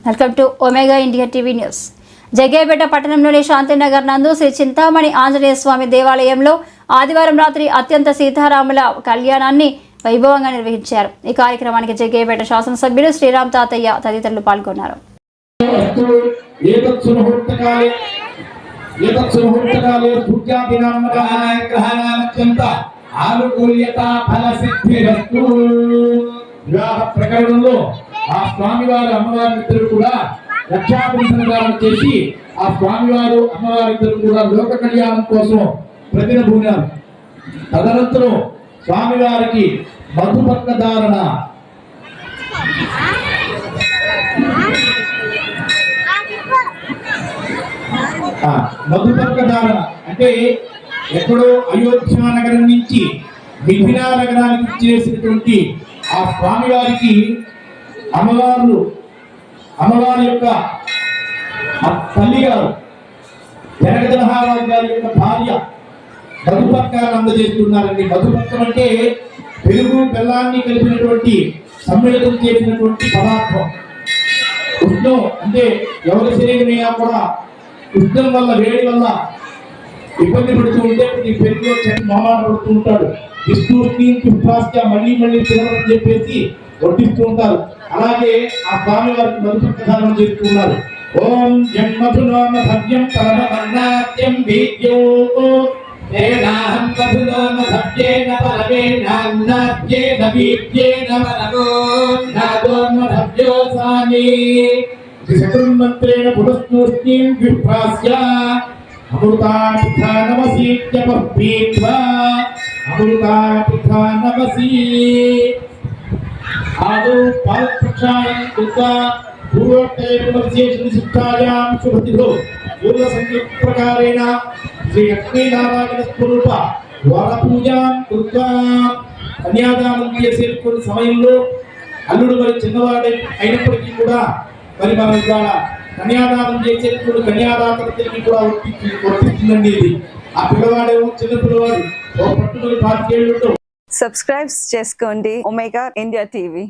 Welcome to omega India TV news. Jaggayyapeta పట్టణంలోని శాంతినగర్ నందు శ్రీ చింతామణి ఆంజనేయ స్వామి దేవాలయంలో ఆదివారం రాత్రి అత్యంత సీతారాముల కళ్యాణాన్ని వైభవంగా నిర్వహించారు. ఈ కార్యక్రమానికి జగ్గయ్యపేట శాసనసభ్యులు శ్రీరామ్ తాతయ్య తదితరులు పాల్గొన్నారు. వివాహ ప్రకరణంలో ఆ స్వామివారు అమ్మవారి ఇద్దరు కూడా రక్షాబంధనం చేసి ఆ స్వామివారు అమ్మవారి ఇద్దరు కూడా లోక కళ్యాణం కోసం ప్రతినబూనారు. తదనంతరం స్వామివారికి మధుపక్క ధారణ అంటే ఎక్కడో అయోధ్య నగరం నుంచి మిథిలా నగరానికి చేసినటువంటి ఆ స్వామివారికి అమ్మవారి యొక్క తల్లి గారు జనగజనహారాజు గారి యొక్క భార్య మధుపర్కాలను అందజేస్తున్నారండి. మధుపర్కం అంటే పెరుగు బెల్లాన్ని కలిపినటువంటి సమ్మిళితం చేసినటువంటి పదార్థం. ఉష్ణం అంటే ఎవరి శరీరమైనా కూడా ఉష్ణం వల్ల వేడి వల్ల ఇబ్బంది పడుతూ ఉంటే ఈ పెరుగులో మామాట పడుతూ ఉంటాడు. మళ్ళీ తినమని చెప్పేసి వడ్డిస్తూ ఉంటారు. అలాగే ఆ స్వామి వారికి మధుపర్కధారణ చేస్తూ ఉన్నారు. ఓం జన్మధునోమ భవ్యం పరమవర్ణాత్యం వీద్యో తేనాహం మధునోమ భవ్యేన పరమేనాన్నాద్యేన వీద్యేన పరమో నాదోమ భవ్యోసాని శతృన్మంత్రేణ పునస్తూష్ణీం విప్రాస్య అమృతాపిధానమసీత్యపీత్వా అమృతాపిధానమసీ ఆదౌ పాదప్రక్షాళనం కృత్వా పూర్వోత్తరవిశేషణ శిక్షాయాం శుభతిథో పూర్వ సంకల్ప ప్రకారేణ శ్రీ లక్ష్మీనారాయణ స్వరూప వరపూజాం కృత్వా కన్యాదానం చేసేటువంటి సమయంలో అల్లుడు మరి చిన్నవాడే అయినప్పటికీ కూడా మరి మనం ఇవాళ కన్యాదానం చేసేటప్పుడు కన్యాదాతలకి కూడా వర్తిస్తుందండి. ఇది ఆ పిల్లవాడేమో చిన్న పిల్లవాడు ఒక పట్టుదల 4 ఏళ్ళు. సబ్స్క్రైబ్ చేసుకోండి ఒమేగా ఇండియా టీవీ.